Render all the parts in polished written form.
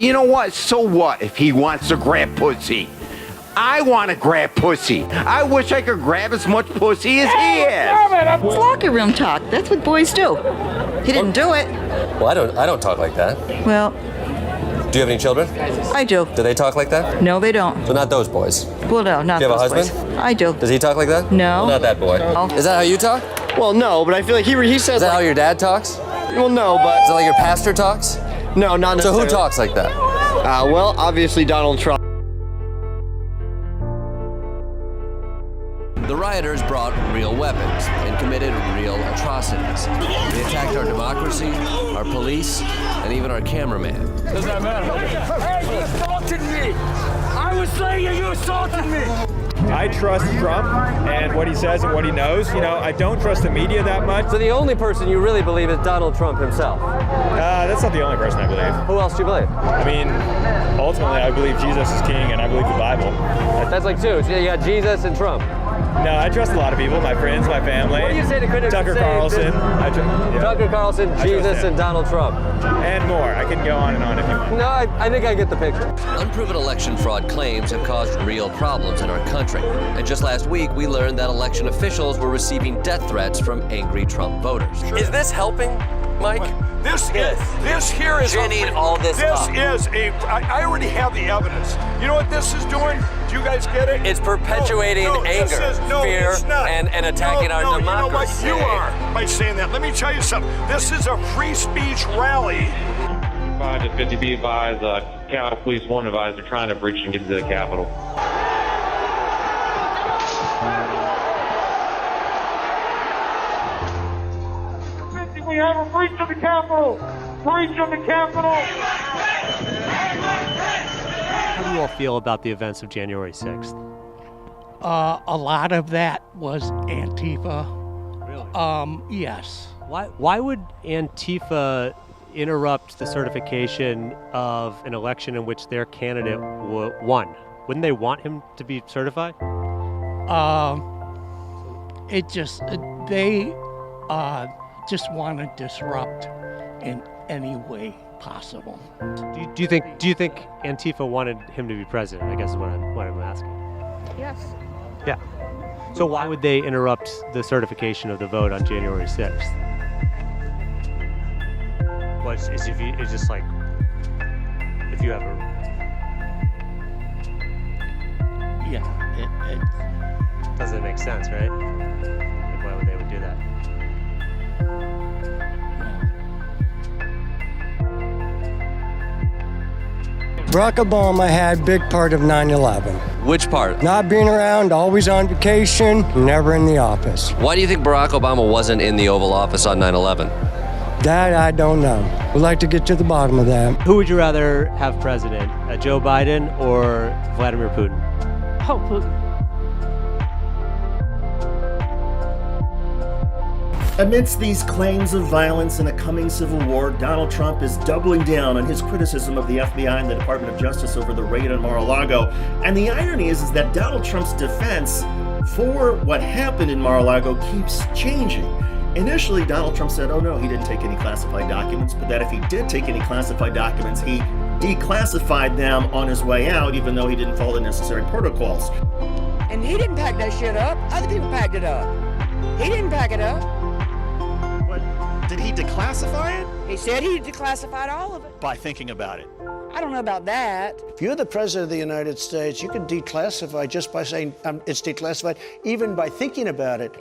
You know what? So what if he wants to grab pussy? I want to grab pussy. I wish I could grab as much pussy as he is. It's locker room talk. That's what boys do. He didn't do it. Well, I don't talk like that. Well, Do you have any children? I do. Do they talk like that? No, they don't. So not those boys. Well, no, not Do you have a those husband? boys. I do. Does he talk like that? No. Well, not that boy. No. Is that how you talk? Well, no, but I feel like he says Is that how your dad talks? well, no, but Is that like your pastor talks? no, not So necessarily. who talks like that? Well, obviously Donald Trump. The rioters brought real weapons and committed real atrocities. They attacked our democracy, our police, and even our cameraman. Does that matter? Hey, you assaulted me! I was saying you assaulted me! I trust Trump and what he says and what he knows. You know, I don't trust the media that much. So the only person you really believe is Donald Trump himself. That's not the only person I believe. Who else do you believe? I mean, ultimately, I believe Jesus is king and I believe the Bible. That's like two. So you got Jesus and Trump. No, I trust a lot of people, my friends, my family. What do you say to critics? Tucker Carlson. Tucker Carlson, Jesus, and Donald Trump. And more. I can go on and on if you want. No, I think I get the picture. Unproven election fraud claims have caused real problems in our country. And just last week, we learned that election officials were receiving death threats from angry Trump voters. Is this helping, Mike? This here is Ginning all this up. I already have the evidence. You know what this is doing? Do you guys get it? It's perpetuating anger, fear, and attacking our democracy. You know what? You are by saying that. Let me tell you something. This is a free speech rally. 5 to 50 be advised, Capitol Police 1 advised they're trying to breach and get to the Capitol. We have a breach of the Capitol! Breach of the Capitol! How do you all feel about the events of January 6th? A lot of that was Antifa. Really? Yes. Why would Antifa interrupt the certification of an election in which their candidate won? Wouldn't they want him to be certified? They just want to disrupt in any way possible. Do you think Antifa wanted him to be president? I guess is what I'm asking. Yes. Yeah. So why would they interrupt the certification of the vote on January 6th? Well, it's just like if you have a Yeah, it doesn't make sense, right? Like why would they do that? Barack Obama had a big part of 9/11. Which part? Not being around, always on vacation, never in the office. Why do you think Barack Obama wasn't in the Oval Office on 9/11? That I don't know. We'd like to get to the bottom of that. Who would you rather have president, Joe Biden or Vladimir Putin? Oh, Putin. Amidst these claims of violence in a coming civil war, Donald Trump is doubling down on his criticism of the FBI and the Department of Justice over the raid on Mar-a-Lago. And the irony is that Donald Trump's defense for what happened in Mar-a-Lago keeps changing. Initially, Donald Trump said, oh no, he didn't take any classified documents, but that if he did take any classified documents, he declassified them on his way out, even though he didn't follow the necessary protocols. And he didn't pack that shit up. Other people packed it up. He didn't pack it up. Did he declassify it? He said he declassified all of it. By thinking about it. I don't know about that. If you're the president of the United States, you can declassify just by saying it's declassified, even by thinking about it.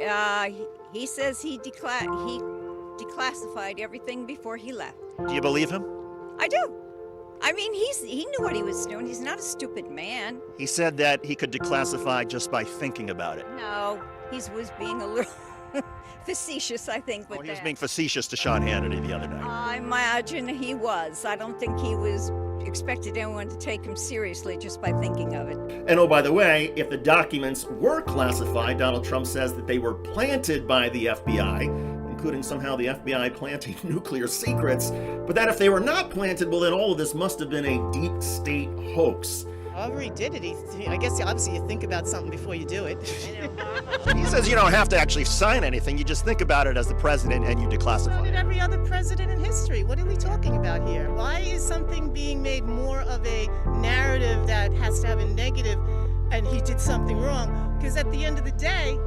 He says he declassified everything before he left. Do you believe him? I do. I mean, he knew what he was doing. He's not a stupid man. He said that he could declassify just by thinking about it. No, he was being a little facetious, I think. He was being facetious to Sean Hannity the other night. I imagine he was. I don't think he was expected anyone to take him seriously just by thinking of it. And oh, by the way, if the documents were classified, Donald Trump says that they were planted by the FBI, including somehow the FBI planting nuclear secrets, but that if they were not planted, well, then all of this must have been a deep state hoax. However he did it, I guess obviously you think about something before you do it. He says you don't have to actually sign anything, you just think about it as the president and you declassify. So did every other president in history. What are we talking about here? Why is something being made more more of a narrative that has to have a negative and he did something wrong. Because at the end of the day,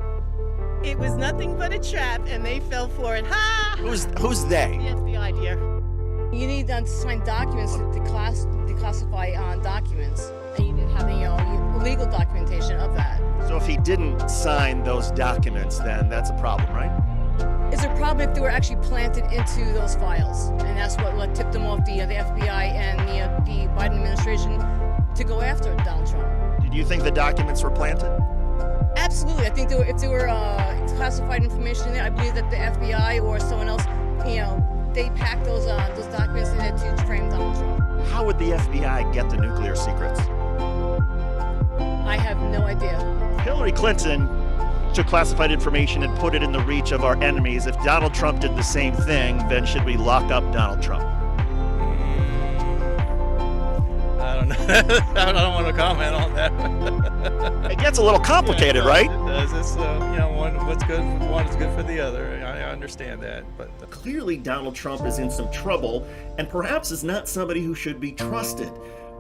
it was nothing but a trap and they fell for it. Ha! Who's they? The FBI, dear. You need to sign documents to declassify documents. And you need to have legal documentation of that. So if he didn't sign those documents, then that's a problem, right? It's a problem if they were actually planted into those files. And that's what tipped them off the FBI and the Biden administration to go after Donald Trump. Did you think the documents were planted? Absolutely. I think if there were classified information in there, I believe that the FBI or someone else, they packed those documents in it to frame Donald Trump. How would the FBI get the nuclear secrets? I have no idea. Hillary Clinton took classified information and put it in the reach of our enemies. If Donald Trump did the same thing, then should we lock up Donald Trump? I don't know. I don't want to comment on that. It gets a little complicated, right? It does. It's, what's good for one is good for the other. I understand that. But Clearly, Donald Trump is in some trouble and perhaps is not somebody who should be trusted.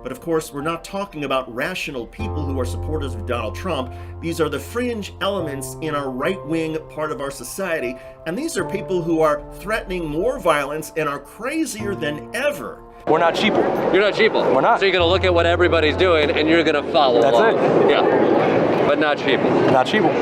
But of course, we're not talking about rational people who are supporters of Donald Trump. These are the fringe elements in our right-wing part of our society, and these are people who are threatening more violence and are crazier than ever. We're not sheeple. You're not sheeple. We're not. So you're going to look at what everybody's doing and you're going to follow That's along. it. Yeah. But not sheeple. Not sheeple.